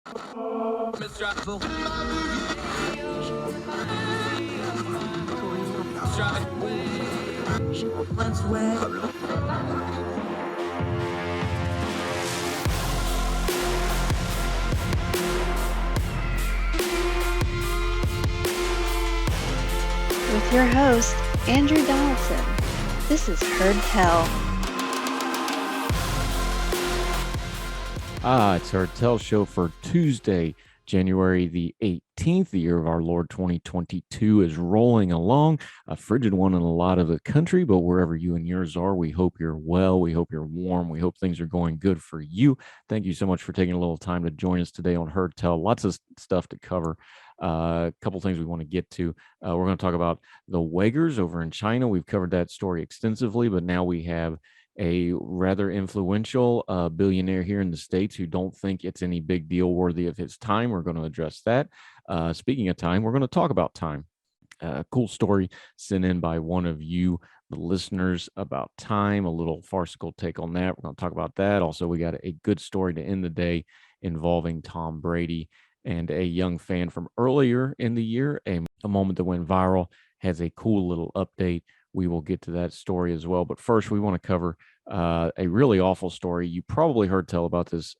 With your host, Andrew Donaldson. This is Heard Tell. It's Heard Tell show for Tuesday, January the 18th. The year of our Lord 2022 is rolling along. A frigid one in a lot of the country, but wherever you and yours are, we hope you're well. We hope you're warm. We hope things are going good for you. Thank you so much for taking a little time to join us today on Heard Tell. Lots of stuff to cover. A couple things we want to get to. We're going to talk about the Uyghurs over in China. We've covered that story extensively, but now we have a rather influential billionaire here in the States who don't think it's any big deal worthy of his time. We're going to address that. Speaking of time, we're going to talk about time. Cool story sent in by one of you, the listeners, about time, a little farcical take on that. We're going to talk about that. Also, we got a good story to end the day involving Tom Brady and a young fan from earlier in the year, a moment that went viral, has a cool little update. We will get to that story as well. But first, we want to cover a really awful story. You probably heard tell about this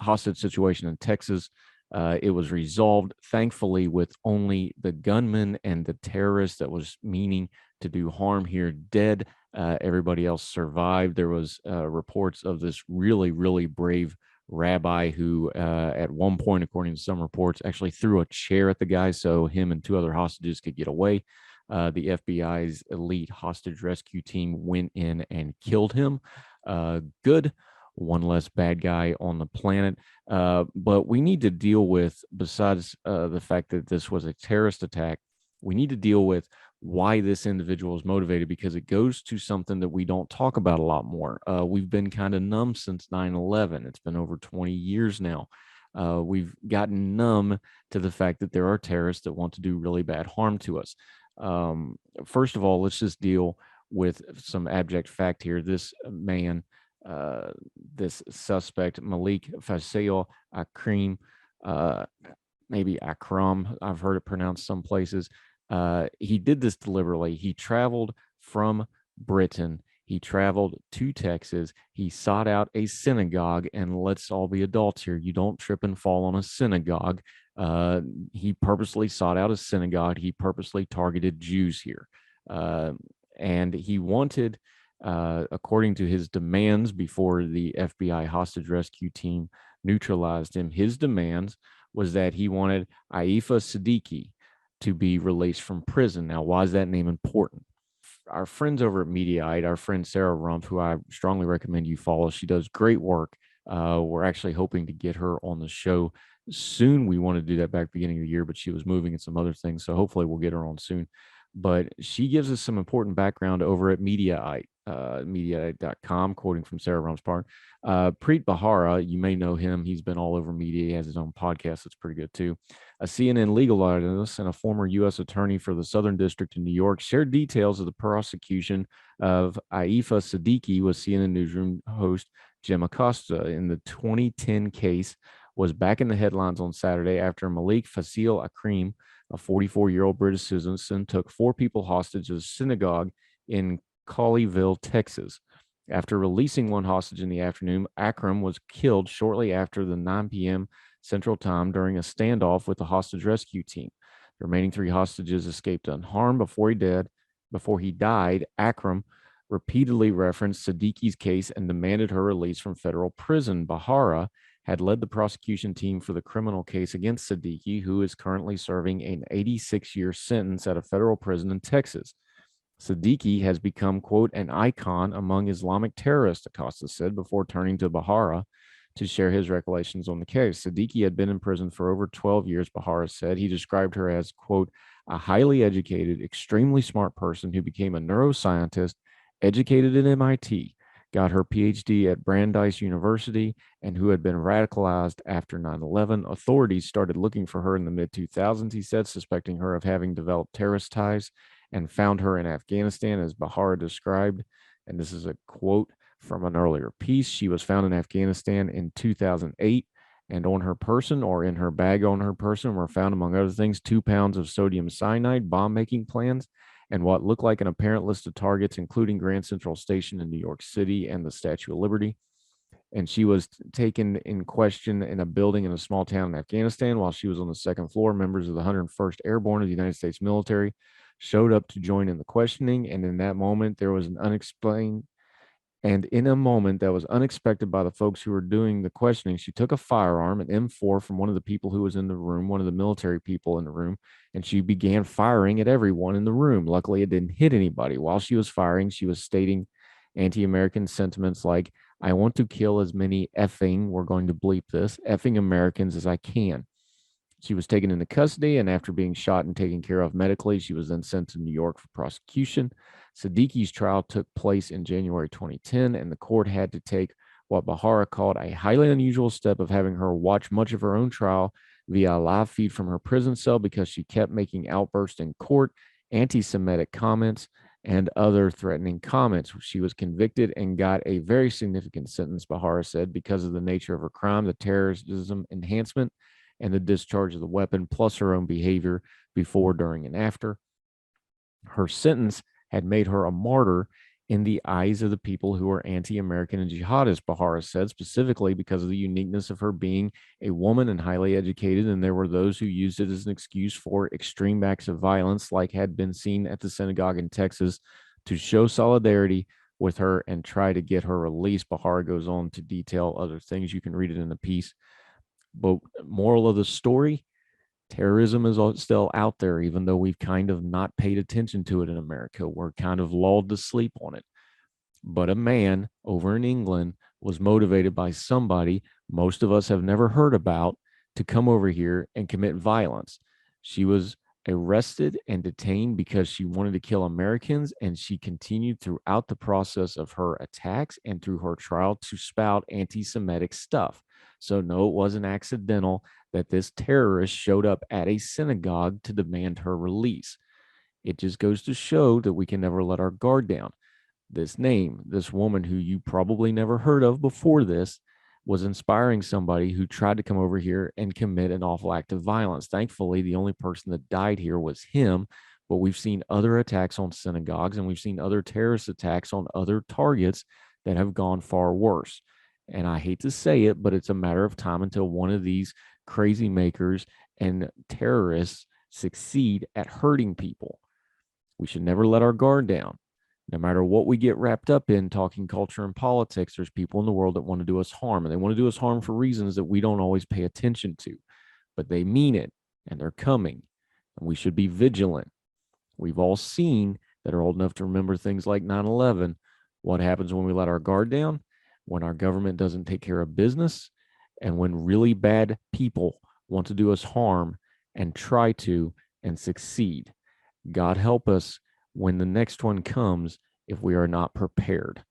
hostage situation in Texas. It was resolved, thankfully, with only the gunman and the terrorist that was meaning to do harm here dead. Everybody else survived. There was reports of this really, really brave rabbi who at one point, according to some reports, actually threw a chair at the guy so him and two other hostages could get away. The FBI's elite hostage rescue team went in and killed him. Good. One less bad guy on the planet. But we need to deal with, besides the fact that this was a terrorist attack, we need to deal with why this individual is motivated, because it goes to something that we don't talk about a lot more. We've been kind of numb since 9/11. It's been over 20 years now. We've gotten numb to the fact that there are terrorists that want to do really bad harm to us. First of all, let's just deal with some abject fact here. This man, this suspect, Malik Fasil Akrim, maybe Akram, I've heard it pronounced some places. He did this deliberately. He traveled from Britain. He traveled to Texas. He sought out a synagogue, and let's all be adults here. You don't trip and fall on a synagogue. He purposely sought out a synagogue. He purposely targeted Jews here. And he wanted, according to his demands before the FBI hostage rescue team neutralized him, his demands was that he wanted Aifa Siddiqui to be released from prison. Now, why is that name important? Our friends over at Mediaite, our friend Sarah Rumpf, who I strongly recommend you follow, she does great work. We're actually hoping to get her on the show soon. We want to do that back beginning of the year, but she was moving and some other things, so hopefully we'll get her on soon. But she gives us some important background over at Mediaite, Mediaite.com, quoting from Sarah Rumpf's part. Preet Bharara, you may know him. He's been all over media. He has his own podcast that's pretty good too. A CNN legal analyst and a former U.S. attorney for the Southern District in New York shared details of the prosecution of Aifa Siddiqui with CNN Newsroom host Jim Acosta. In the 2010 case, was back in the headlines on Saturday after Malik Fasil Akrim, a 44-year-old British citizen, took 4 people hostage at a synagogue in Colleyville, Texas. After releasing one hostage in the afternoon, Akram was killed shortly after the 9 p.m. Central Time during a standoff with the hostage rescue team. The remaining 3 hostages escaped unharmed before he died. Akram repeatedly referenced Siddiqui's case and demanded her release from federal prison. Bharara had led the prosecution team for the criminal case against Siddiqui, who is currently serving an 86-year sentence at a federal prison in Texas. Siddiqui has become, quote, an icon among Islamic terrorists, Acosta said, before turning to Bharara to share his recollections on the case. Siddiqui had been in prison for over 12 years, Bharara said. He described her as, quote, a highly educated, extremely smart person who became a neuroscientist, educated at MIT, got her PhD at Brandeis University, and who had been radicalized after 9/11. Authorities started looking for her in the mid-2000s, he said, suspecting her of having developed terrorist ties, and found her in Afghanistan, as Bharara described. And this is a quote from an earlier piece. She was found in Afghanistan in 2008 And on her person, or in her bag on her person, were found, among other things, 2 pounds of sodium cyanide, bomb making plans, and what looked like an apparent list of targets, including Grand Central Station in New York City and the Statue of Liberty. And she was taken in question in a building in a small town in Afghanistan while she was on the second floor. Members of the 101st Airborne of the United States military showed up to join in the questioning. And in that moment, there was an unexplained and in a moment that was unexpected by the folks who were doing the questioning, she took a firearm, an M4, from one of the people who was in the room, one of the military people in the room, and she began firing at everyone in the room. Luckily, it didn't hit anybody. While she was firing, she was stating anti American sentiments like, I want to kill as many effing, we're going to bleep this, effing Americans as I can. She was taken into custody, and after being shot and taken care of medically, she was then sent to New York for prosecution. Siddiqui's trial took place in January 2010, and the court had to take what Bahara called a highly unusual step of having her watch much of her own trial via a live feed from her prison cell because she kept making outbursts in court, anti-Semitic comments, and other threatening comments. She was convicted and got a very significant sentence, Bahara said, because of the nature of her crime, the terrorism enhancement, and the discharge of the weapon, plus her own behavior before, during, and after. Her sentence had made her a martyr in the eyes of the people who are anti-American and jihadist, Bahara said, specifically because of the uniqueness of her being a woman and highly educated. And there were those who used it as an excuse for extreme acts of violence, like had been seen at the synagogue in Texas, to show solidarity with her and try to get her released. Bahara goes on to detail other things. You can read it in the piece. But moral of the story, terrorism is still out there, even though we've kind of not paid attention to it in America. We're kind of lulled to sleep on it. But a man over in England was motivated by somebody most of us have never heard about to come over here and commit violence. She was arrested and detained because she wanted to kill Americans, and she continued throughout the process of her attacks and through her trial to spout anti-Semitic stuff. So no, it wasn't accidental that this terrorist showed up at a synagogue to demand her release. It just goes to show that we can never let our guard down. This name, this woman who you probably never heard of before this, was inspiring somebody who tried to come over here and commit an awful act of violence. Thankfully, the only person that died here was him, but we've seen other attacks on synagogues, and we've seen other terrorist attacks on other targets that have gone far worse. And I hate to say it, but it's a matter of time until one of these crazy makers and terrorists succeed at hurting people. We should never let our guard down. No matter what we get wrapped up in talking culture and politics, there's people in the world that want to do us harm, and they want to do us harm for reasons that we don't always pay attention to, but they mean it, and they're coming, and we should be vigilant. We've all seen, that are old enough to remember things like 9/11, what happens when we let our guard down, when our government doesn't take care of business, and when really bad people want to do us harm and try to and succeed. God help us when the next one comes if we are not prepared.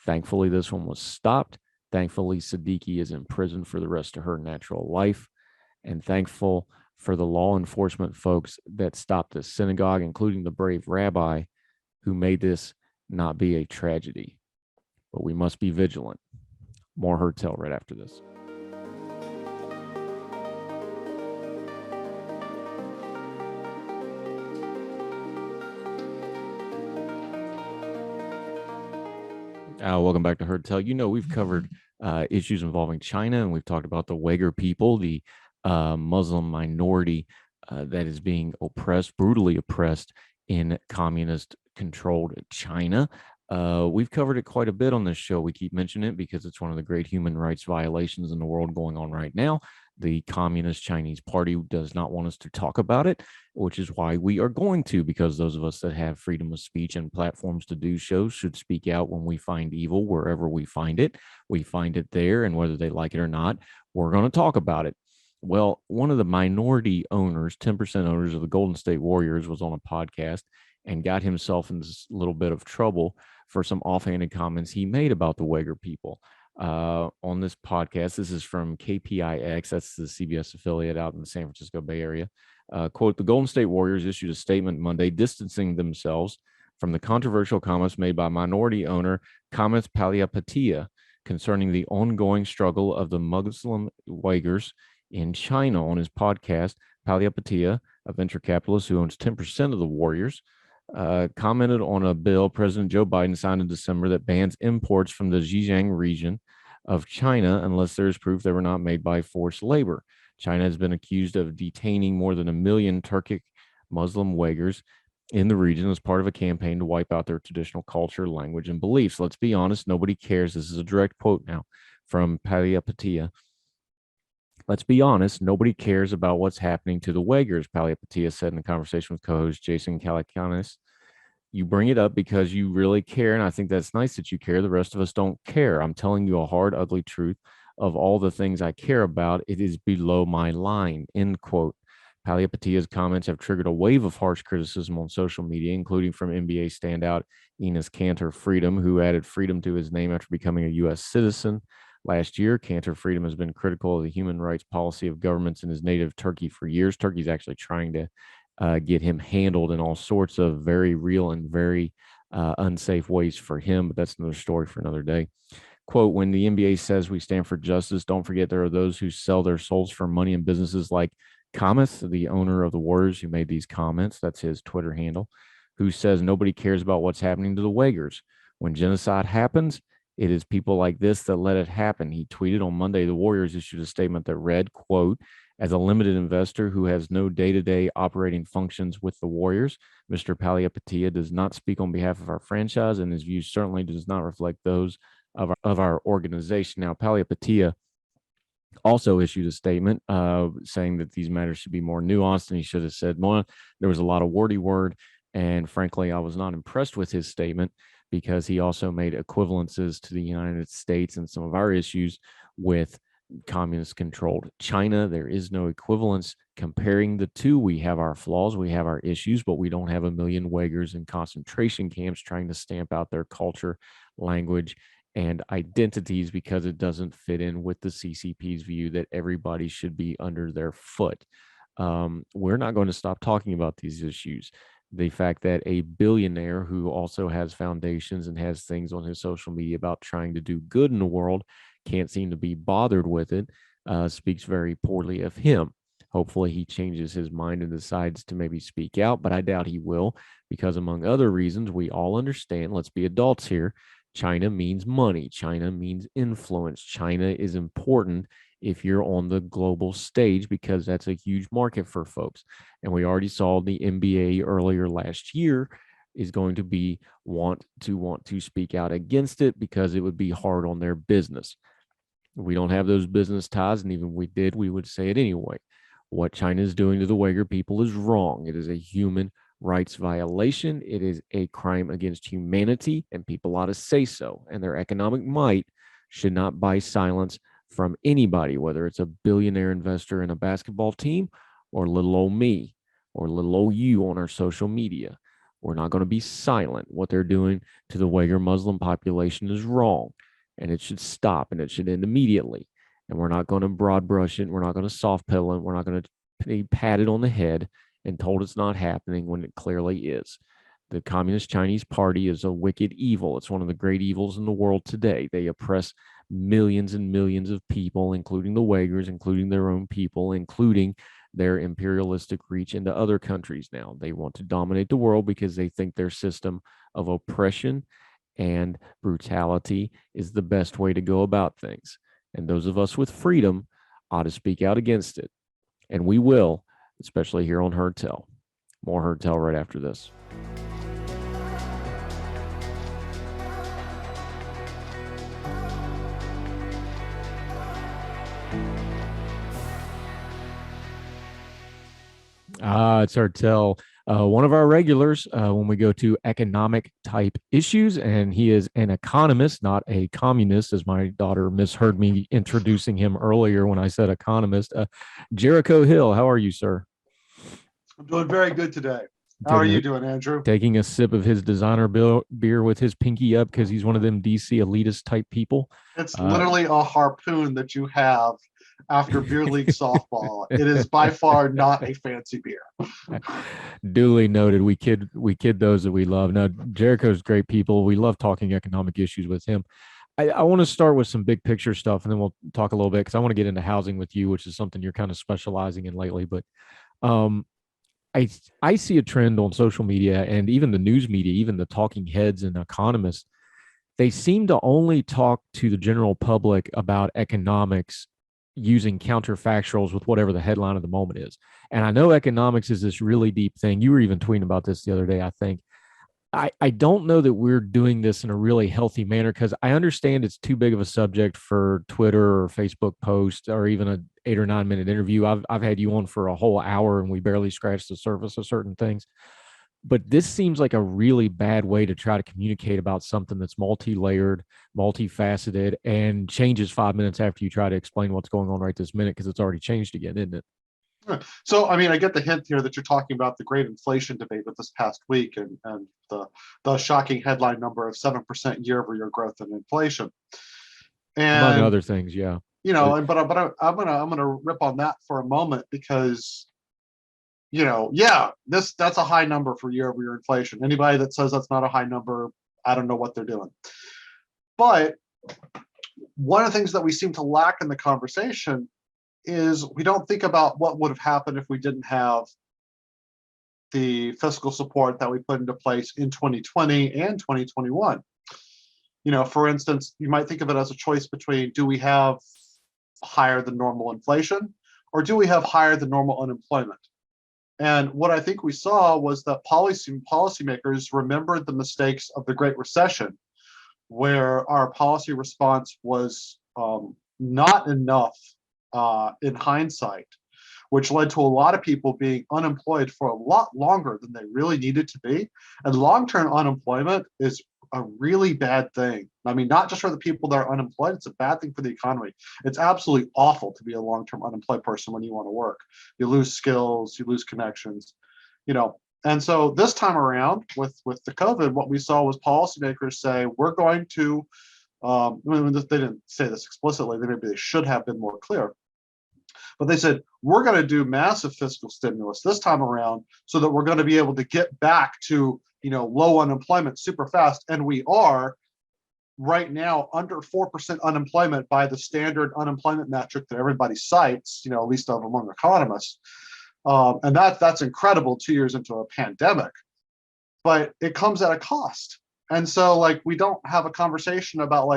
Thankfully, this one was stopped. Thankfully, Siddiqui is in prison for the rest of her natural life. And thankful for the law enforcement folks that stopped this synagogue, including the brave rabbi who made this not be a tragedy. But we must be vigilant. More Heard Tell right after this. Welcome back to Heard Tell. You know, we've covered issues involving China, and we've talked about the Uyghur people, the Muslim minority that is being oppressed, brutally oppressed in communist-controlled China. We've covered it quite a bit on this show. We keep mentioning it because it's one of the great human rights violations in the world going on right now. The Communist Chinese Party does not want us to talk about it, which is why we are going to, because those of us that have freedom of speech and platforms to do shows should speak out when we find evil wherever we find it. We find it there, and whether they like it or not, we're going to talk about it. Well, one of the minority owners, 10% owners of the Golden State Warriors, was on a podcast and got himself in this little bit of trouble for some offhanded comments he made about the Uyghur people. On this podcast, this is from KPIX, that's the CBS affiliate out in the San Francisco Bay Area. Quote, the Golden State Warriors issued a statement Monday distancing themselves from the controversial comments made by minority owner Kamas Palihapitiya concerning the ongoing struggle of the Muslim Uyghurs in China. On his podcast, Palihapitiya, a venture capitalist who owns 10% of the Warriors, commented on a bill President Joe Biden signed in December that bans imports from the Xinjiang region of China unless there is proof they were not made by forced labor. China has been accused of detaining more than 1 million Turkic Muslim Uyghurs in the region as part of a campaign to wipe out their traditional culture, language, and beliefs. Let's be honest, nobody cares. This is a direct quote now from Palihapitiya. Let's be honest, nobody cares about what's happening to the Uyghurs, Palihapitiya said in a conversation with co-host Jason Calacanis. You bring it up because you really care, and I think that's nice that you care. The rest of us don't care. I'm telling you a hard, ugly truth. Of all the things I care about, it is below my line, end quote. Palihapitiya's comments have triggered a wave of harsh criticism on social media, including from NBA standout Enes Kanter Freedom, who added freedom to his name after becoming a U.S. citizen. Last year, Kanter Freedom has been critical of the human rights policy of governments in his native Turkey for years. Turkey's actually trying to get him handled in all sorts of very real and very unsafe ways for him, but that's another story for another day. Quote, when the NBA says we stand for justice, don't forget there are those who sell their souls for money in businesses like Kamith, the owner of the Warriors who made these comments, that's his Twitter handle, who says nobody cares about what's happening to the Uyghurs. When genocide happens, it is people like this that let it happen. He tweeted on Monday, the Warriors issued a statement that read, quote, as a limited investor who has no day-to-day operating functions with the Warriors, Mr. Palihapitiya does not speak on behalf of our franchise, and his views certainly does not reflect those of our organization. Now, Palihapitiya also issued a statement saying that these matters should be more nuanced, and he should have said more. There was a lot of wordy word, and frankly, I was not impressed with his statement because he also made equivalences to the United States and some of our issues with communist-controlled China. There is no equivalence comparing the two. We have our flaws, we have our issues, but we don't have 1 million Uyghurs in concentration camps trying to stamp out their culture, language, and identities because it doesn't fit in with the CCP's view that everybody should be under their foot. We're not going to stop talking about these issues. The fact that a billionaire who also has foundations and has things on his social media about trying to do good in the world can't seem to be bothered with it speaks very poorly of him. Hopefully he changes his mind and decides to maybe speak out, but I doubt he will because among other reasons, we all understand, let's be adults here, China means money. China means influence. China is important if you're on the global stage because that's a huge market for folks. And we already saw the NBA earlier last year is going to want to speak out against it because it would be hard on their business. We don't have those business ties, and even if we did, we would say it anyway. What China is doing to the Uyghur people is wrong. It is a human rights violation. It is a crime against humanity, and people ought to say so. And their economic might should not buy silence from anybody, whether it's a billionaire investor in a basketball team or little old me or little old you on our social media. We're not going to be silent. What they're doing to the Uyghur Muslim population is wrong, and it should stop, and it should end immediately. And we're not going to broad brush it. We're not going to soft pedal it. We're not going to be patted on the head and told it's not happening when it clearly is. The Communist Chinese Party is a wicked evil. It's one of the great evils in the world today. They oppress millions and millions of people, including the Uyghurs, including their own people, including their imperialistic reach into other countries now. They want to dominate the world because they think their system of oppression and brutality is the best way to go about things. And those of us with freedom ought to speak out against it. And we will, especially here on Heard Tell. More Heard Tell right after this. It's Heard Tell. One of our regulars when we go to economic type issues, and he is an economist, not a communist, as my daughter misheard me introducing him earlier when I said economist. Jericho Hill, how are you, sir? I'm doing very good today. How are you doing, Andrew? Taking a sip of his designer beer with his pinky up because he's one of them DC elitist type people. It's literally a harpoon that you have after beer league softball. It is by far not a fancy beer. Duly noted. We kid those that we love. Now, Jericho's great people. We love talking economic issues with him. I want to start with some big picture stuff, and then we'll talk a little bit because I want to get into housing with you, which is something you're kind of specializing in lately. But um, I see a trend on social media and even the news media, even the talking heads and economists. They seem to only talk to the general public about economics using counterfactuals with whatever the headline of the moment is. And I know economics is this really deep thing. You were even tweeting about this the other day, I think. I don't know that we're doing this in a really healthy manner because I understand it's too big of a subject for Twitter or Facebook post or even a 8 or 9 minute interview. I've had you on for a whole hour and we barely scratched the surface of certain things. But this seems like a really bad way to try to communicate about something that's multi-layered, multifaceted, and changes 5 minutes after you try to explain what's going on right this minute because it's already changed again, isn't it? So, I mean, I get the hint here that you're talking about the great inflation debate of this past week and the shocking headline number of 7% year-over-year growth in inflation. Among And other things, yeah. I'm gonna rip on that for a moment because that's a high number for year-over-year inflation. Anybody that says that's not a high number, I don't know what they're doing. But one of the things that we seem to lack in the conversation is we don't think about what would have happened if we didn't have the fiscal support that we put into place in 2020 and 2021. For instance, you might think of it as a choice between, do we have higher than normal inflation or do we have higher than normal unemployment? And what I think we saw was that policymakers remembered the mistakes of the Great Recession, where our policy response was not enough in hindsight, which led to a lot of people being unemployed for a lot longer than they really needed to be. And long-term unemployment is a really bad thing. I mean, not just for the people that are unemployed, it's a bad thing for the economy. It's absolutely awful to be a long-term unemployed person when you want to work. You lose skills, you lose connections, And so this time around with the COVID, what we saw was policymakers say, we're going to, they didn't say this explicitly, maybe they should have been more clear. But they said, we're going to do massive fiscal stimulus this time around so that we're going to be able to get back to, low unemployment super fast. And we are right now under 4% unemployment by the standard unemployment metric that everybody cites, at least among economists. And that's incredible 2 years into a pandemic. But it comes at a cost. And so, we don't have a conversation about,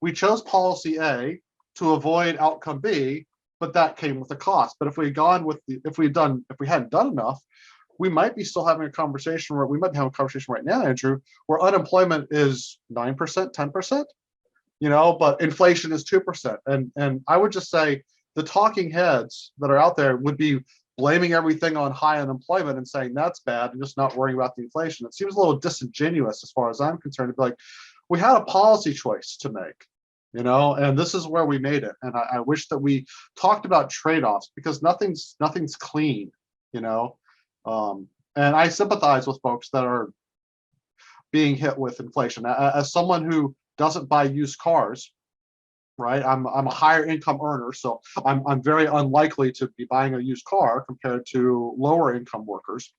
we chose policy A to avoid outcome B, but that came with a cost. But if we hadn't done enough, we might be still having a conversation right now, Andrew, where unemployment is 9%, 10%, but inflation is 2%. And I would just say the talking heads that are out there would be blaming everything on high unemployment and saying that's bad and just not worrying about the inflation. It seems a little disingenuous as far as I'm concerned to be like, we had a policy choice to make. And this is where we made it. And I wish that we talked about trade-offs because nothing's clean, and I sympathize with folks that are being hit with inflation. As someone who doesn't buy used cars, right? I'm a higher income earner, so I'm very unlikely to be buying a used car compared to lower income workers.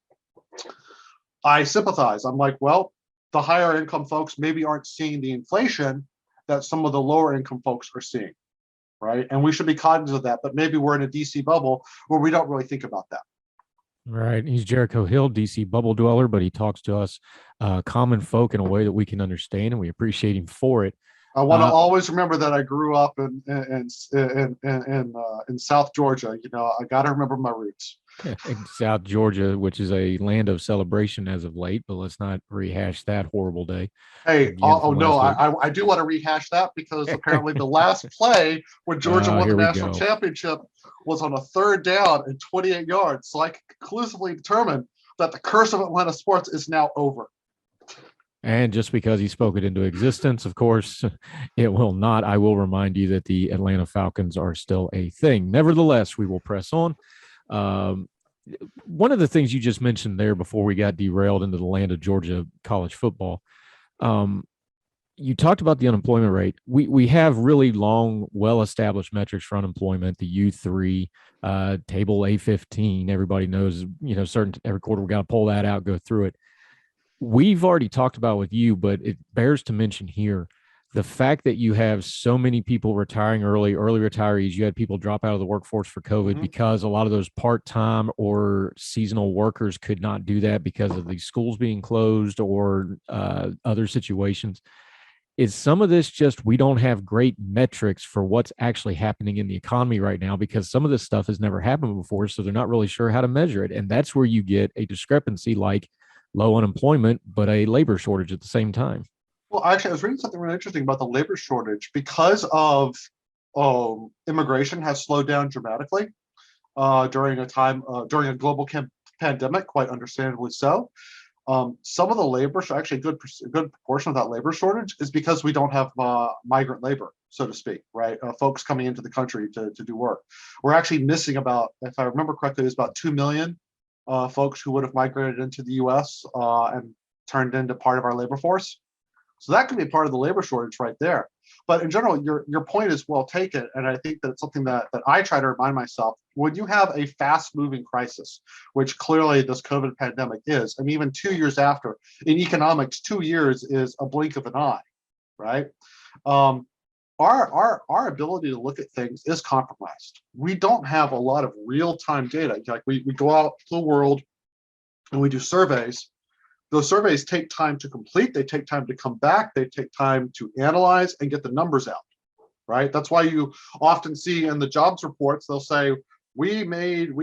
I sympathize. I'm like, well, the higher income folks maybe aren't seeing the inflation that some of the lower income folks are seeing, right? And we should be cognizant of that, but maybe we're in a DC bubble where we don't really think about that. Right. He's Jericho Hill, DC bubble dweller, but he talks to us common folk in a way that we can understand, and we appreciate him for it. I want to always remember that I grew up in South Georgia. I got to remember my roots. In South Georgia, which is a land of celebration as of late, but let's not rehash that horrible day. Hey, no, I do want to rehash that because apparently the last play when Georgia won the national championship was on a third down and 28 yards. So I can conclusively determine that the curse of Atlanta sports is now over. And just because he spoke it into existence, of course, it will not. I will remind you that the Atlanta Falcons are still a thing. Nevertheless, we will press on. One of the things you just mentioned there before we got derailed into the land of Georgia college football, you talked about the unemployment rate. We have really long, well-established metrics for unemployment, the U3, table A15. Everybody knows, every quarter we got to pull that out, go through it. We've already talked about with you, but it bears to mention here the fact that you have so many people retiring early retirees, you had people drop out of the workforce for COVID because a lot of those part-time or seasonal workers could not do that because of the schools being closed or other situations. Is some of this just we don't have great metrics for what's actually happening in the economy right now because some of this stuff has never happened before, so they're not really sure how to measure it. And that's where you get a discrepancy like low unemployment, but a labor shortage at the same time. Well, actually, I was reading something really interesting about the labor shortage because of immigration has slowed down dramatically during a global pandemic, quite understandably so. Some of the labor, actually a good proportion of that labor shortage is because we don't have migrant labor, so to speak, right? Folks coming into the country to do work. We're actually missing about, if I remember correctly, it was about 2 million folks who would have migrated into the US and turned into part of our labor force. So that could be part of the labor shortage right there. But in general, your point is well taken. And I think that it's something that I try to remind myself. When you have a fast-moving crisis, which clearly this COVID pandemic is, and even 2 years after, in economics, 2 years is a blink of an eye, right? Our ability to look at things is compromised. We don't have a lot of real-time data. Like we go out to the world and we do surveys. Those surveys take time to complete, they take time to come back, they take time to analyze and get the numbers out, right? That's why you often see in the jobs reports, they'll say, we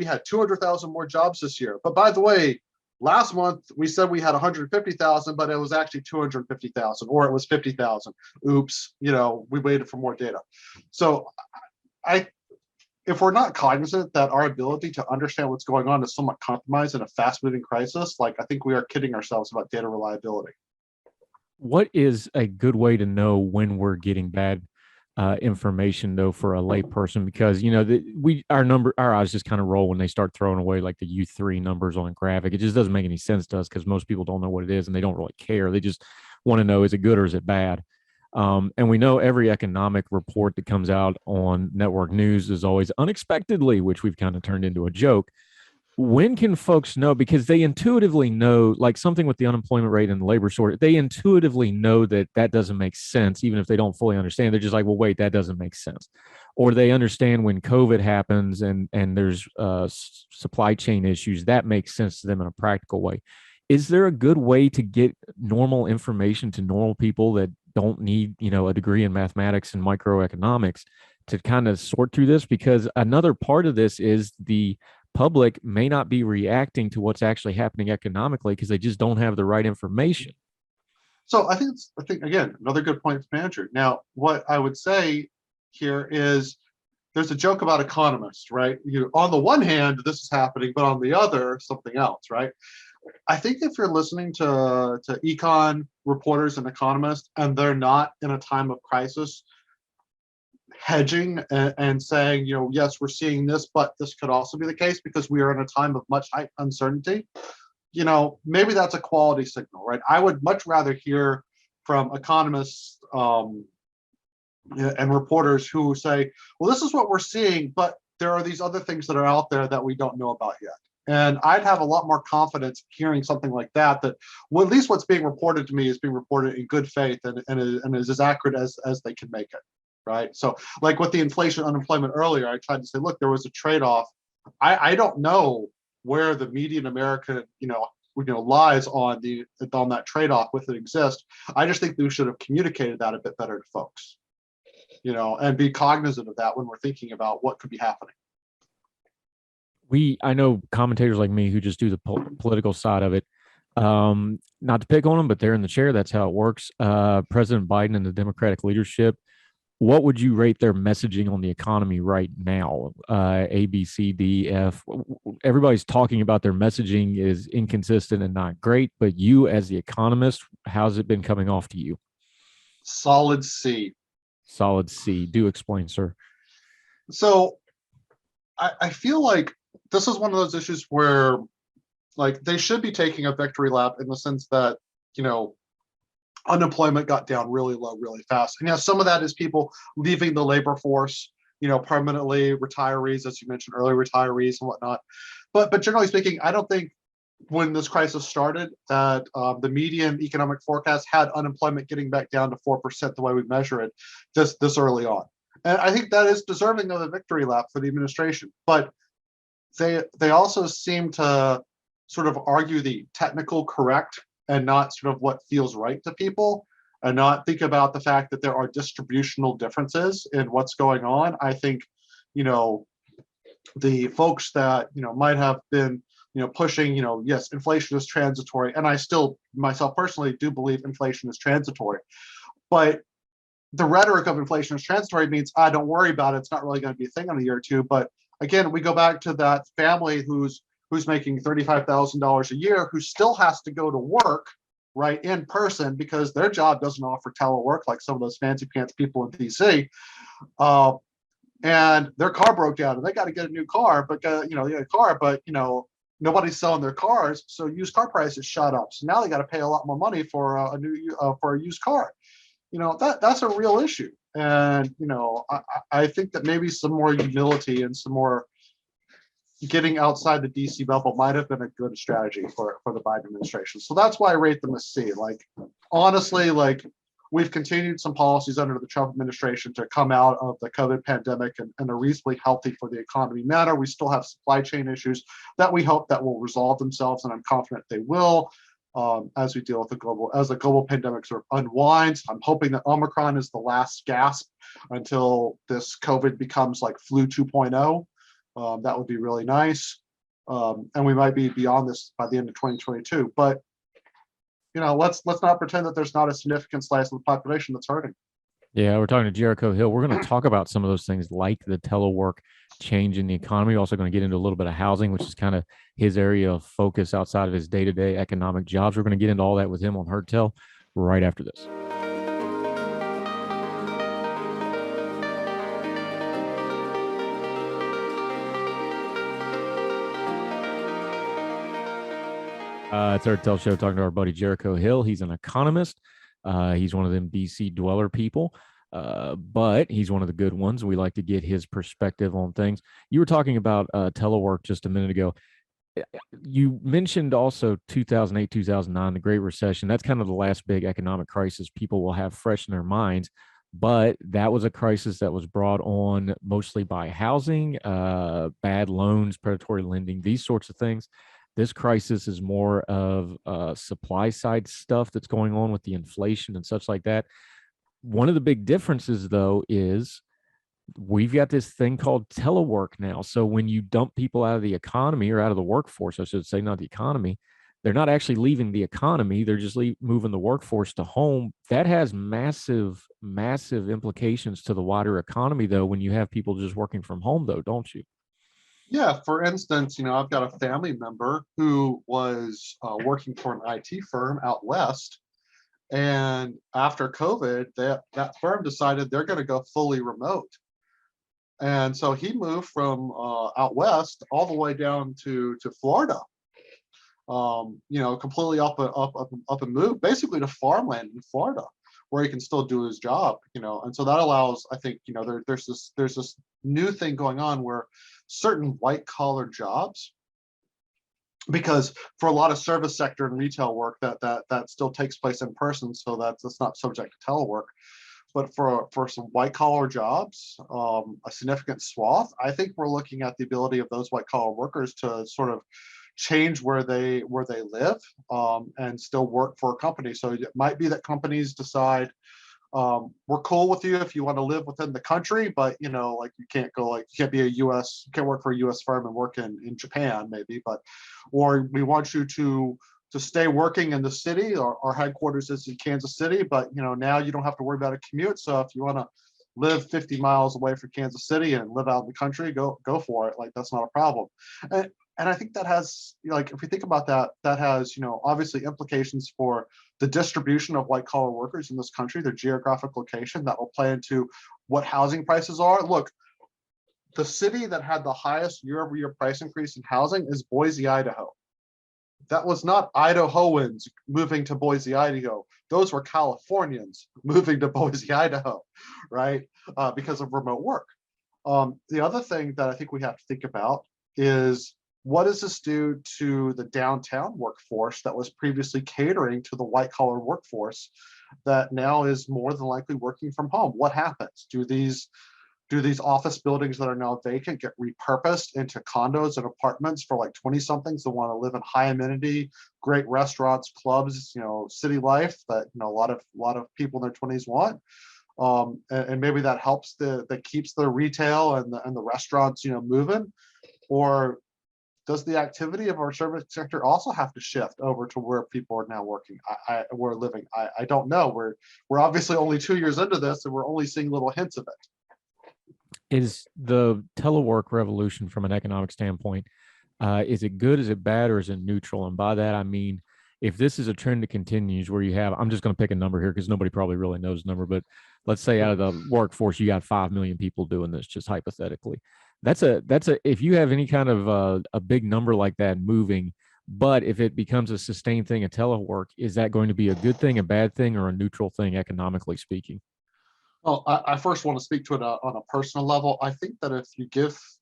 had 200,000 more jobs this year. But by the way, last month we said we had 150,000, but it was actually 250,000 or it was 50,000. Oops, we waited for more data. So if we're not cognizant that our ability to understand what's going on is somewhat compromised in a fast-moving crisis, I think we are kidding ourselves about data reliability. What is a good way to know when we're getting bad information, though, for a layperson? Because our eyes just kind of roll when they start throwing away like the U3 numbers on a graphic. It just doesn't make any sense to us because most people don't know what it is and they don't really care. They just want to know, is it good or is it bad? And we know every economic report that comes out on network news is always unexpectedly, which we've kind of turned into a joke. When can folks know? Because they intuitively know, like something with the unemployment rate and the labor shortage, they intuitively know that doesn't make sense, even if they don't fully understand. They're just like, well, wait, that doesn't make sense. Or they understand when COVID happens and there's supply chain issues, that makes sense to them in a practical way. Is there a good way to get normal information to normal people that don't need, a degree in mathematics and microeconomics to kind of sort through this? Because another part of this is the public may not be reacting to what's actually happening economically because they just don't have the right information. So I think again, another good point from Andrew. Now, what I would say here is there's a joke about economists, right? On the one hand, this is happening, but on the other, something else, right? I think if you're listening to econ reporters and economists, and they're not in a time of crisis, hedging and saying, yes, we're seeing this, but this could also be the case because we are in a time of much uncertainty, maybe that's a quality signal, right? I would much rather hear from economists and reporters who say, well, this is what we're seeing, but there are these other things that are out there that we don't know about yet. And I'd have a lot more confidence hearing something like that at least what's being reported to me is being reported in good faith and is as accurate as they can make it, right? So like with the inflation unemployment earlier, I tried to say, look, there was a trade-off. I don't know where the median American, lies on that trade-off if it exists. I just think we should have communicated that a bit better to folks, and be cognizant of that when we're thinking about what could be happening. I know commentators like me who just do the political side of it. Not to pick on them, but they're in the chair. That's how it works. President Biden and the Democratic leadership, what would you rate their messaging on the economy right now? A, B, C, D, F. Everybody's talking about their messaging is inconsistent and not great, but you as the economist, how's it been coming off to you? Solid C. Solid C. Do explain, sir. So I feel like this is one of those issues where they should be taking a victory lap in the sense that, unemployment got down really low, really fast. And some of that is people leaving the labor force, permanently, retirees, as you mentioned earlier, retirees and whatnot. But generally speaking, I don't think when this crisis started, that the median economic forecast had unemployment getting back down to 4% the way we measure it this early on. And I think that is deserving of a victory lap for the administration. But they also seem to sort of argue the technical correct and not sort of what feels right to people, and not think about the fact that there are distributional differences in what's going on. I think, the folks that, might have been, pushing, yes, inflation is transitory. And I still, myself personally, do believe inflation is transitory. But the rhetoric of inflation is transitory means, don't worry about it. It's not really going to be a thing in a year or two. But again, we go back to that family who's making $35,000 a year, who still has to go to work, right, in person, because their job doesn't offer telework like some of those fancy pants people in DC. And their car broke down and they got to get a new car, but they got a car, but nobody's selling their cars, so used car prices shot up. So now they got to pay a lot more money for a used car. That's a real issue. And I think that maybe some more humility and some more getting outside the DC bubble might have been a good strategy for the Biden administration. So that's why I rate them a C. Like, honestly, like, we've continued some policies under the Trump administration to come out of the COVID pandemic in a reasonably healthy for the economy manner. We still have supply chain issues that we hope that will resolve themselves, and I'm confident they will, as we deal with the global pandemic sort of unwinds. I'm hoping that Omicron is the last gasp until this COVID becomes like flu 2.0. That would be really nice. And we might be beyond this by the end of 2022. But let's not pretend that there's not a significant slice of the population that's hurting. Yeah, we're talking to Jericho Hill. We're going to talk about some of those things like the telework change in the economy. We're also going to get into a little bit of housing, which is kind of his area of focus outside of his day-to-day economic jobs. We're going to get into all that with him on Heard Tell right after this. It's Heard Tell Show, talking to our buddy Jericho Hill. He's an economist. He's one of them BC dweller people, but he's one of the good ones. We like to get his perspective on things. You were talking about telework just a minute ago. You mentioned also 2008, 2009, the Great Recession. That's kind of the last big economic crisis people will have fresh in their minds. But that was a crisis that was brought on mostly by housing, bad loans, predatory lending, these sorts of things. This crisis is more of supply side stuff that's going on with the inflation and such like that. One of the big differences, though, is we've got this thing called telework now. So when you dump people out of the economy, or out of the workforce, I should say, not the economy, they're not actually leaving the economy. They're just moving the workforce to home. That has massive, massive implications to the wider economy, though, when you have people just working from home, though, don't you? Yeah, for instance, I've got a family member who was working for an IT firm out west, and after COVID, that firm decided they're going to go fully remote, and so he moved from out west all the way down to Florida. Completely up and moved basically to farmland in Florida, where he can still do his job. And so that allows, I think, there's this new thing going on where certain white collar jobs, because for a lot of service sector and retail work that still takes place in person, so that's not subject to telework. But for some white collar jobs, a significant swath, I think we're looking at the ability of those white collar workers to sort of change where they live, and still work for a company. So it might be that companies decide, we're cool with you if you want to live within the country, but you can't work for a US firm and work in Japan maybe, or we want you to stay working in the city. Our headquarters is in Kansas City, but now you don't have to worry about a commute. So if you want to live 50 miles away from Kansas City and live out in the country, go for it. Like, that's not a problem. And I think that has, if we think about that has, obviously implications for the distribution of white collar workers in this country, their geographic location, that will play into what housing prices are. Look, the city that had the highest year-over-year price increase in housing is Boise, Idaho. That was not Idahoans moving to Boise, Idaho. Those were Californians moving to Boise, Idaho, right? Because of remote work. The other thing that I think we have to think about is what does this do to the downtown workforce that was previously catering to the white collar workforce that now is more than likely working from home? What happens? Do these office buildings that are now vacant get repurposed into condos and apartments for like 20 somethings that want to live in high amenity, great restaurants, clubs, city life that a lot of people in their 20s want? And maybe that helps that keeps the retail and the restaurants moving. Or does the activity of our service sector also have to shift over to where people are now working? We're living. I don't know. We're obviously only 2 years into this, and we're only seeing little hints of it. Is the telework revolution from an economic standpoint, is it good, is it bad, or is it neutral? And by that, I mean, if this is a trend that continues where you have, I'm just going to pick a number here because nobody probably really knows the number, but let's say out of the workforce, you got 5 million people doing this, just hypothetically. That's if you have any kind of a big number like that moving, but if it becomes a sustained thing of telework, is that going to be a good thing, a bad thing, or a neutral thing economically speaking? Well, I first want to speak to it on a personal level. I think that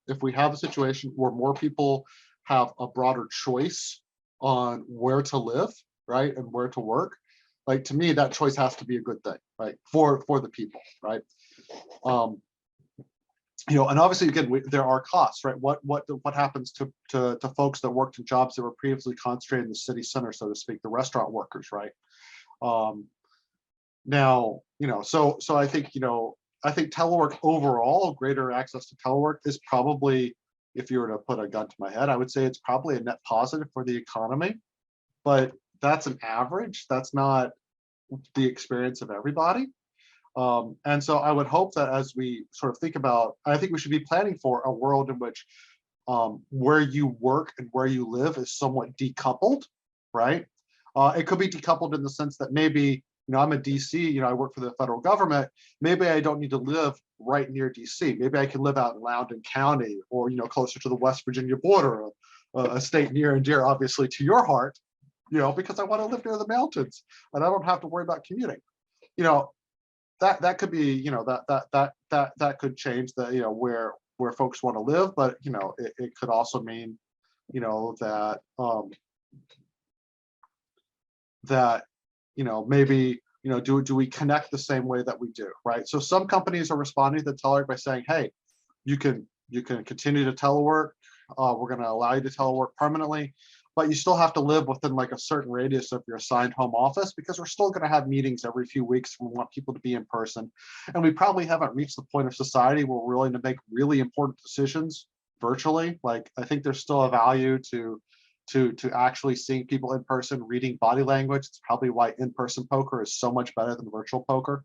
if we have a situation where more people have a broader choice on where to live, right, and where to work, like, to me, that choice has to be a good thing, right, for the people, right? And obviously, again, there are costs, right? What happens to folks that worked in jobs that were previously concentrated in the city center, so to speak, the restaurant workers, right? Now, so I think telework overall, greater access to telework is probably, if you were to put a gun to my head, I would say it's probably a net positive for the economy, but that's an average. That's not the experience of everybody. And so I would hope that as we sort of think about, I think we should be planning for a world in which where you work and where you live is somewhat decoupled, right? It could be decoupled in the sense that maybe, I'm a DC, I work for the federal government. Maybe I don't need to live right near DC. Maybe I can live out in Loudoun County or, closer to the West Virginia border, a state near and dear, obviously, to your heart, because I want to live near the mountains and I don't have to worry about commuting. That could be, that could change the, where folks want to live, but, it could also mean, that, maybe, do we connect the same way that we do, right? So some companies are responding to the telework by saying, hey, you can continue to telework. We're going to allow you to telework permanently, but you still have to live within like a certain radius of your assigned home office, because we're still going to have meetings every few weeks. We want people to be in person. And we probably haven't reached the point of society where we're willing to make really important decisions virtually. Like, I think there's still a value to actually seeing people in person, reading body language. It's probably why in-person poker is so much better than virtual poker.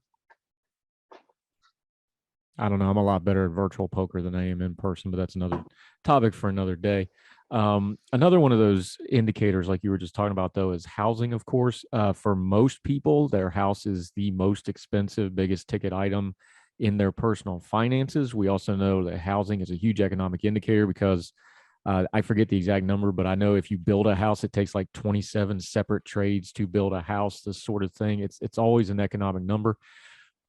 I don't know. I'm a lot better at virtual poker than I am in person, but that's another topic for another day. Another one of those indicators, like you were just talking about, though, is housing, of course. For most people, their house is the most expensive, biggest ticket item in their personal finances. We also know that housing is a huge economic indicator because I forget the exact number, but I know if you build a house, it takes like 27 separate trades to build a house, this sort of thing. It's always an economic number.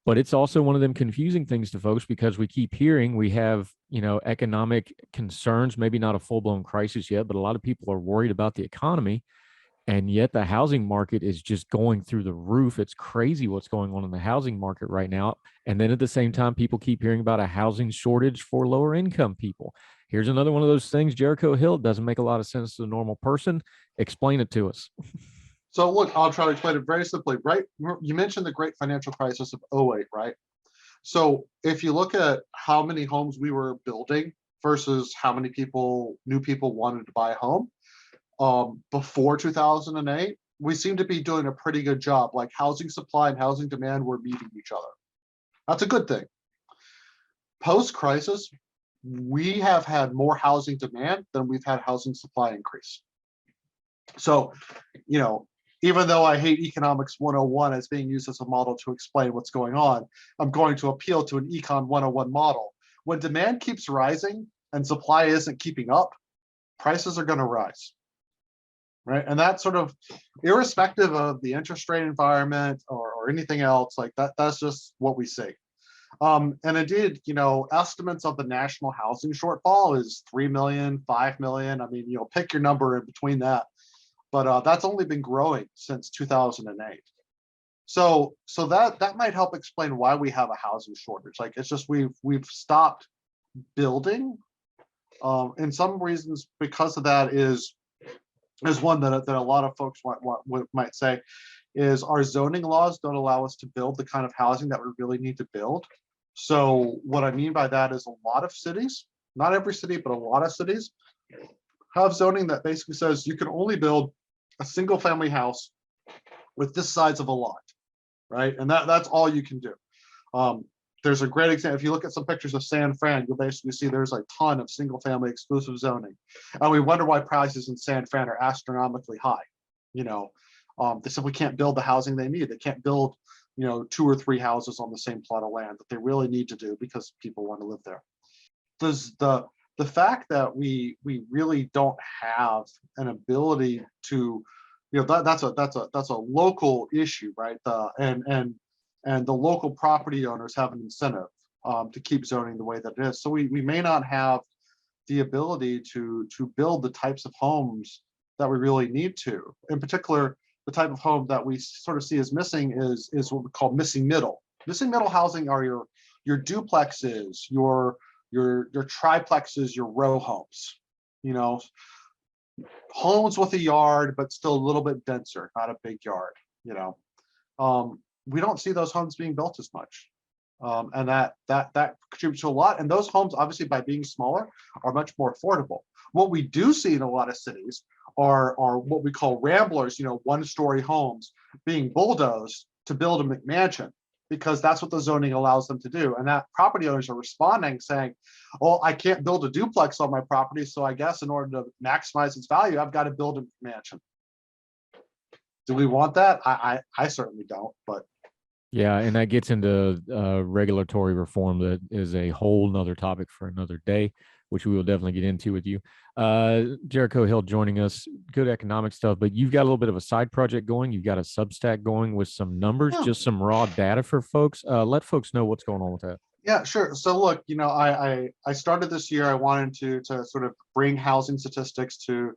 But it's also one of them confusing things to folks because we keep hearing we have, economic concerns, maybe not a full-blown crisis yet, but a lot of people are worried about the economy. And yet the housing market is just going through the roof. It's crazy what's going on in the housing market right now. And then at the same time, people keep hearing about a housing shortage for lower income people. Here's another one of those things, Jericho Hill, doesn't make a lot of sense to the normal person. Explain it to us. So look, I'll try to explain it very simply, right? You mentioned the great financial crisis of '08, right? So if you look at how many homes we were building versus how many new people wanted to buy a home before 2008, we seem to be doing a pretty good job. Like, housing supply and housing demand were meeting each other. That's a good thing. Post-crisis, we have had more housing demand than we've had housing supply increase. So, even though I hate Economics 101 as being used as a model to explain what's going on, I'm going to appeal to an Econ 101 model. When demand keeps rising and supply isn't keeping up, prices are going to rise, right? And that's sort of irrespective of the interest rate environment or anything else, like that's just what we see. And indeed, estimates of the national housing shortfall is 3 million, 5 million. I mean, pick your number in between that. But that's only been growing since 2008. So that might help explain why we have a housing shortage. Like, it's just we've stopped building. And some reasons because of that is one that a lot of folks might say is our zoning laws don't allow us to build the kind of housing that we really need to build. So what I mean by that is a lot of cities, not every city, but a lot of cities have zoning that basically says you can only build a single family house with this size of a lot, right? And that's all you can do. There's a great example. If you look at some pictures of San Fran, you'll basically see there's a ton of single family exclusive zoning. And we wonder why prices in San Fran are astronomically high. They simply can't build the housing they need. They can't build, 2 or 3 houses on the same plot of land that they really need to do because people want to live there. Does the fact that we really don't have an ability to, that's a local issue, right? And the local property owners have an incentive to keep zoning the way that it is. So we may not have the ability to build the types of homes that we really need to. In particular, the type of home that we sort of see as missing is what we call missing middle. Missing middle housing are your duplexes, your triplexes, your row homes. Homes with a yard, but still a little bit denser, not a big yard. We don't see those homes being built as much. And that contributes to a lot. And those homes, obviously, by being smaller, are much more affordable. What we do see in a lot of cities are what we call ramblers, 1-story homes being bulldozed to build a McMansion, because that's what the zoning allows them to do. And that property owners are responding saying, oh, I can't build a duplex on my property, so I guess in order to maximize its value, I've got to build a McMansion. Do we want that? I certainly don't, but. Yeah, and that gets into regulatory reform that is a whole nother topic for another day, which we will definitely get into with you. Jericho Hill joining us, good economic stuff, but you've got a little bit of a side project going. You've got a Substack going with some numbers, just some raw data for folks. Let folks know what's going on with that. Yeah, sure. So look, I started this year. I wanted to sort of bring housing statistics to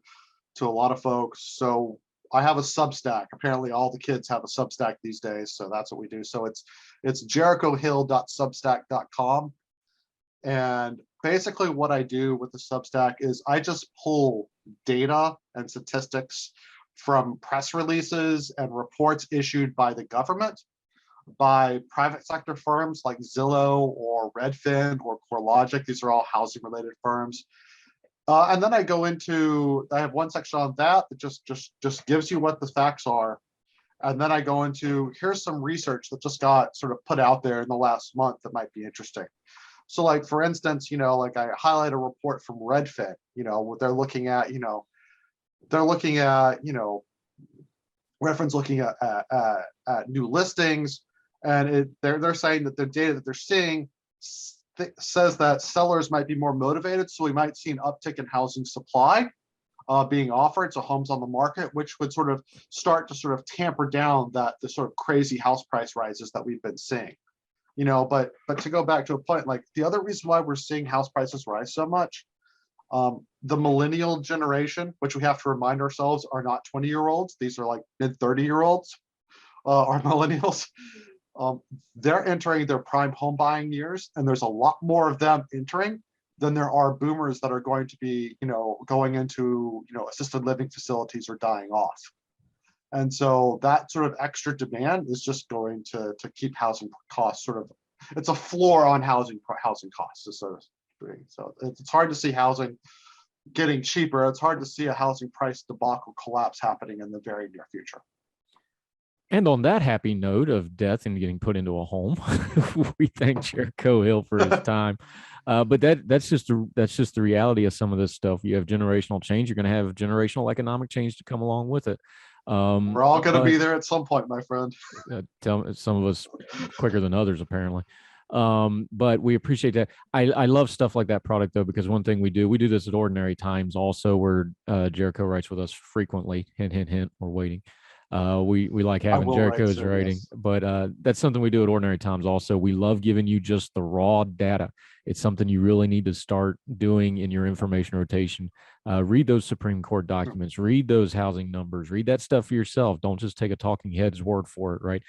a lot of folks. So I have a Substack. Apparently all the kids have a Substack these days. So that's what we do. So it's jerichohill.substack.com. And basically what I do with the Substack is I just pull data and statistics from press releases and reports issued by the government, by private sector firms like Zillow or Redfin or CoreLogic. These are all housing related firms. And then I have one section on that just gives you what the facts are. And then I go into, here's some research that just got sort of put out there in the last month that might be interesting. So like, for instance, like I highlight a report from Redfin, what they're looking at, Redfin's looking at new listings, and they're saying that the data that they're seeing says that sellers might be more motivated. So we might see an uptick in housing supply being offered, so homes on the market, which would sort of start to sort of tamper down the sort of crazy house price rises that we've been seeing. But to go back to a point, like the other reason why we're seeing house prices rise so much, the millennial generation, which we have to remind ourselves are not 20-year-olds, these are like mid 30-year-olds, are millennials. They're entering their prime home buying years, and there's a lot more of them entering than there are boomers that are going to be, going into, assisted living facilities or dying off. And so that sort of extra demand is just going to keep housing costs it's a floor on housing costs. So it's hard to see housing getting cheaper. It's hard to see a housing price debacle collapse happening in the very near future. And on that happy note of death and getting put into a home, we thank Jericho Hill for his time. But that's just the reality of some of this stuff. You have generational change. You're going to have generational economic change to come along with it. We're all going to be there at some point, my friend. Some of us quicker than others, apparently. But we appreciate that. I love stuff like that product, though, because one thing we do this at Ordinary Times also, where Jericho writes with us frequently. Hint, hint, hint. We're waiting. We like having will write Jericho's soon, writing, yes. but that's something we do at Ordinary Times also. We love giving you just the raw data. It's something you really need to start doing in your information rotation. Read those Supreme Court documents, read those housing numbers, read that stuff for yourself. Don't just take a talking head's word for it, right?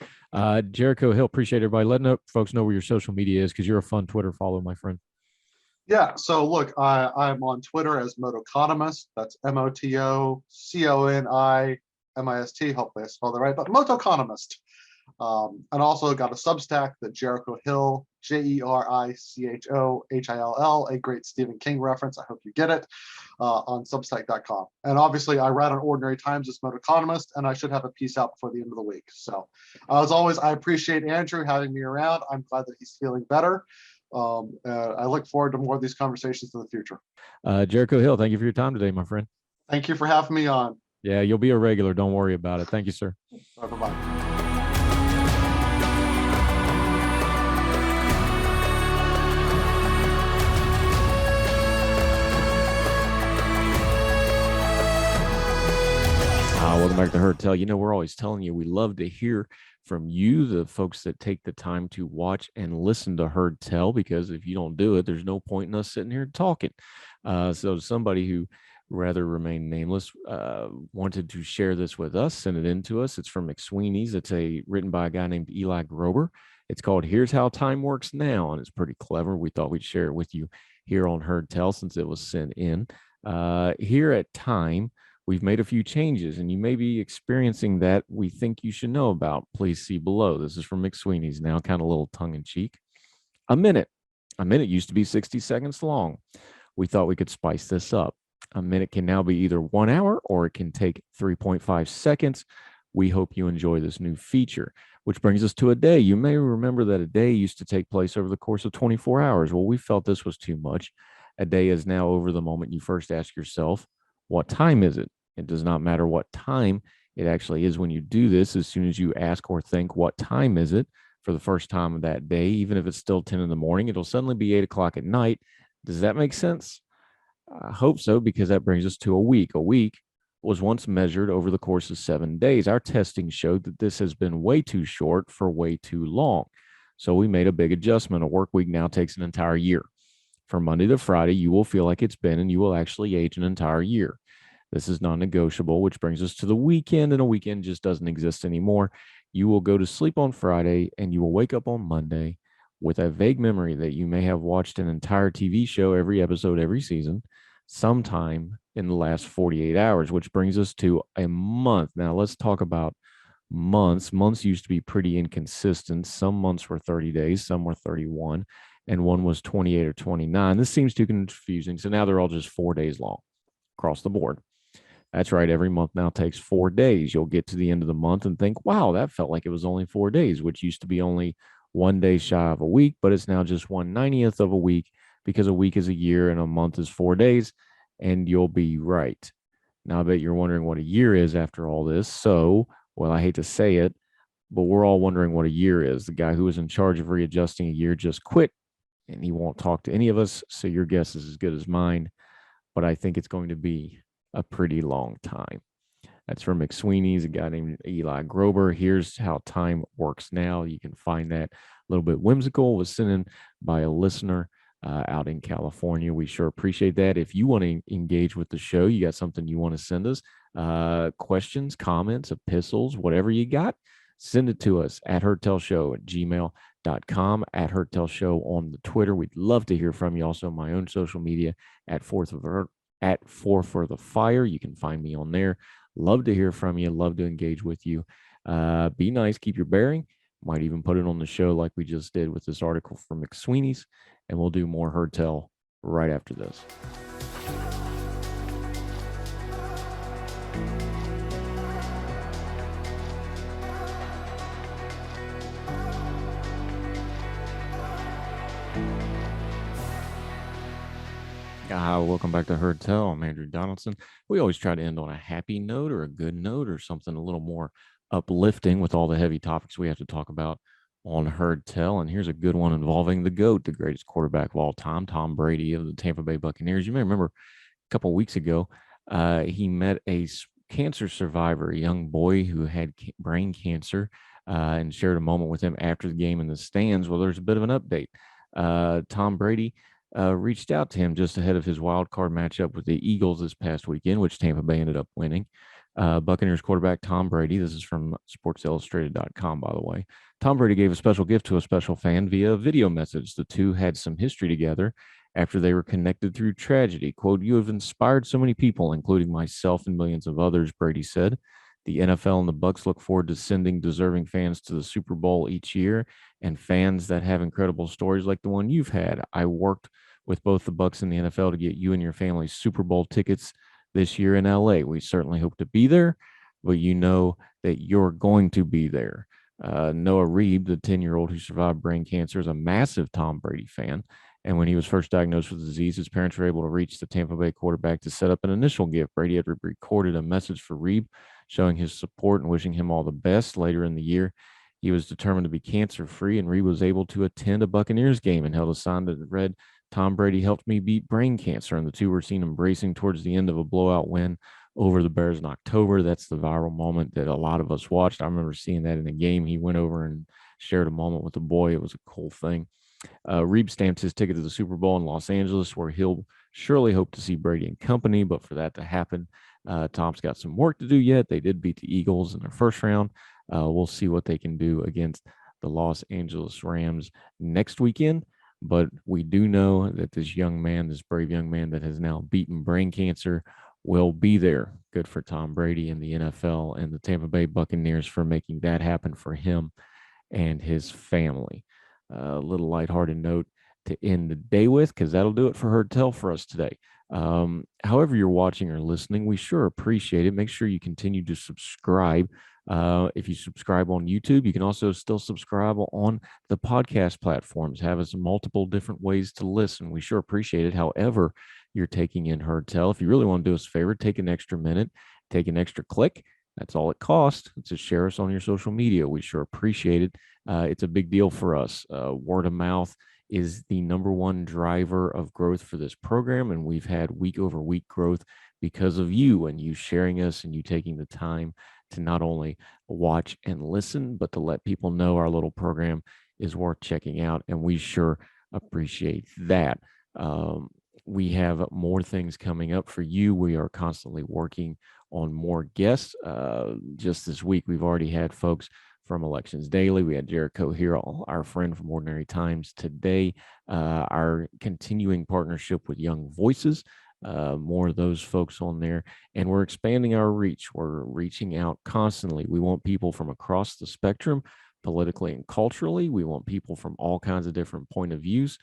Jericho Hill, appreciate everybody letting folks know where your social media is because you're a fun Twitter follow, my friend. Yeah, so look, I'm on Twitter as Motoconomist. That's MOTOCONIMIST. Hopefully I spelled it right, but Motoconomist. And also got a Substack, the Jericho Hill, JERICHOHILL, a great Stephen King reference. I hope you get it, on Substack.com. And obviously, I write on Ordinary Times as Motoconomist, and I should have a piece out before the end of the week. So, as always, I appreciate Andrew having me around. I'm glad that he's feeling better. I look forward to more of these conversations in the future. Jericho Hill, thank you for your time today, my friend. Thank you for having me on. Yeah, you'll be a regular. Don't worry about it. Thank you, sir. Bye-bye. Welcome back to Heard Tell. You know, we're always telling you we love to hear from you, the folks that take the time to watch and listen to Heard Tell, because if you don't do it, there's no point in us sitting here talking. So somebody who rather remain nameless wanted to share this with us, send it in to us. It's from McSweeney's. It's written by a guy named Eli Grober. It's called Here's How Time Works Now, and it's pretty clever. We thought we'd share it with you here on Heard Tell since it was sent in. Here at Time, we've made a few changes, and you may be experiencing that we think you should know about. Please see below. This is from McSweeney's now, kind of a little tongue-in-cheek. A minute used to be 60 seconds long. We thought we could spice this up. A minute can now be either 1 hour or it can take 3.5 seconds. We hope you enjoy this new feature, which brings us to a day. You may remember that a day used to take place over the course of 24 hours. Well, we felt this was too much. A day is now over the moment you first ask yourself, what time is it? It does not matter what time it actually is when you do this. As soon as you ask or think, what time is it, for the first time of that day, even if it's still 10 in the morning, it'll suddenly be 8 o'clock at night. Does that make sense? I hope so, because that brings us to a week. A week was once measured over the course of 7 days. Our testing showed that this has been way too short for way too long. So we made a big adjustment. A work week now takes an entire year. From Monday to Friday, you will feel like it's been, and you will actually age an entire year. This is non-negotiable, which brings us to the weekend, and a weekend just doesn't exist anymore. You will go to sleep on Friday, and you will wake up on Monday with a vague memory that you may have watched an entire TV show, every episode, every season, sometime in the last 48 hours, which brings us to a month. Now, let's talk about months. Months used to be pretty inconsistent. Some months were 30 days, some were 31. And one was 28 or 29. This seems too confusing. So now they're all just 4 days long across the board. That's right. Every month now takes 4 days. You'll get to the end of the month and think, wow, that felt like it was only 4 days, which used to be only 1 day shy of a week, but it's now just 1/90th of a week, because a week is a year and a month is 4 days. And you'll be right. Now, I bet you're wondering what a year is after all this. So, well, I hate to say it, but we're all wondering what a year is. The guy who was in charge of readjusting a year just quit, and he won't talk to any of us. So your guess is as good as mine, but I think it's going to be a pretty long time. That's from McSweeney's, a guy named Eli Grober. Here's How Time Works Now. You can find that a little bit whimsical. It was sent in by a listener out in California. We sure appreciate that. If you want to engage with the show, you got something you want to send us, questions, comments, epistles, whatever you got, send it to us at herdtellshow@gmail.com, at herdtellshow on the Twitter. We'd love to hear from you. Also, my own social media at Four for the Fire. You can find me on there. Love to hear from you. Love to engage with you. Be nice. Keep your bearing. Might even put it on the show like we just did with this article from McSweeney's. And we'll do more Heard Tell right after this. Welcome back to Heard Tell. I'm Andrew Donaldson. We always try to end on a happy note or a good note or something a little more uplifting with all the heavy topics we have to talk about on Heard Tell. And here's a good one involving the GOAT, the greatest quarterback of all time, Tom Brady of the Tampa Bay Buccaneers. You may remember a couple of weeks ago, he met a cancer survivor, a young boy who had brain cancer, and shared a moment with him after the game in the stands. Well, there's a bit of an update. Tom Brady reached out to him just ahead of his wild card matchup with the Eagles this past weekend, which Tampa Bay ended up winning. Buccaneers quarterback Tom Brady, this is from sportsillustrated.com, by the way. Tom Brady gave a special gift to a special fan via a video message. The two had some history together after they were connected through tragedy. Quote, "You have inspired so many people, including myself and millions of others," Brady said. The NFL and the Bucs look forward to sending deserving fans to the Super Bowl each year, and fans that have incredible stories like the one you've had. I worked with both the Bucs and the NFL to get you and your family Super Bowl tickets this year in LA. We certainly hope to be there, but you know that you're going to be there. Noah Reeb, the 10-year-old who survived brain cancer, is a massive Tom Brady fan. And when he was first diagnosed with the disease, his parents were able to reach the Tampa Bay quarterback to set up an initial gift. Brady had recorded a message for Reeb showing his support and wishing him all the best. Later in the year, he was determined to be cancer-free, and Reeb was able to attend a Buccaneers game and held a sign that read, "Tom Brady helped me beat brain cancer," and the two were seen embracing towards the end of a blowout win over the Bears in October. That's the viral moment that a lot of us watched. I remember seeing that in a game. He went over and shared a moment with the boy. It was a cool thing. Reeb stamped his ticket to the Super Bowl in Los Angeles, where he'll surely hope to see Brady and company. But for that to happen, Tom's got some work to do yet. They did beat the Eagles in their first round. We'll see what they can do against the Los Angeles Rams next weekend. But we do know that this young man, this brave young man that has now beaten brain cancer, will be there. Good for Tom Brady and the NFL and the Tampa Bay Buccaneers for making that happen for him and his family. A little lighthearted note to end the day with, because that'll do it for Heard Tell for us today. However you're watching or listening, we sure appreciate it. Make sure you continue to subscribe. If you subscribe on YouTube, you can also still subscribe on the podcast platforms. Have us multiple different ways to listen. We sure appreciate it. However you're taking in Heard Tell, if you really want to do us a favor, take an extra minute, take an extra click. That's all it costs. Just share us on your social media. We sure appreciate it. It's a big deal for us. Word of mouth is the number one driver of growth for this program, and we've had week over week growth because of you and you sharing us and you taking the time to not only watch and listen, but to let people know our little program is worth checking out, and we sure appreciate that. We have more things coming up for you. We are constantly working on more guests. Just this week, we've already had folks from Elections Daily. We had Jericho Hill, our friend from Ordinary Times Today. Our continuing partnership with Young Voices, more of those folks on there. And we're expanding our reach. We're reaching out constantly. We want people from across the spectrum, politically and culturally. We want people from all kinds of different point of views.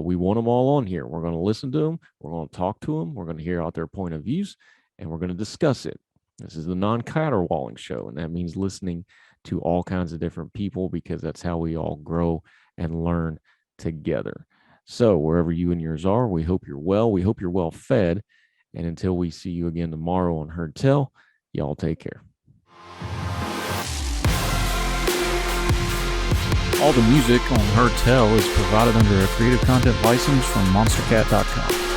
We want them all on here. We're going to listen to them. We're going to talk to them. We're going to hear out their point of views, and we're going to discuss it. This is the non-caterwauling show, and that means listening to all kinds of different people, because that's how we all grow and learn together. So wherever you and yours are, we hope you're well. We hope you're well fed. And until we see you again tomorrow on Heard Tell, y'all take care. All the music on Heard Tell is provided under a Creative Content license from monstercat.com.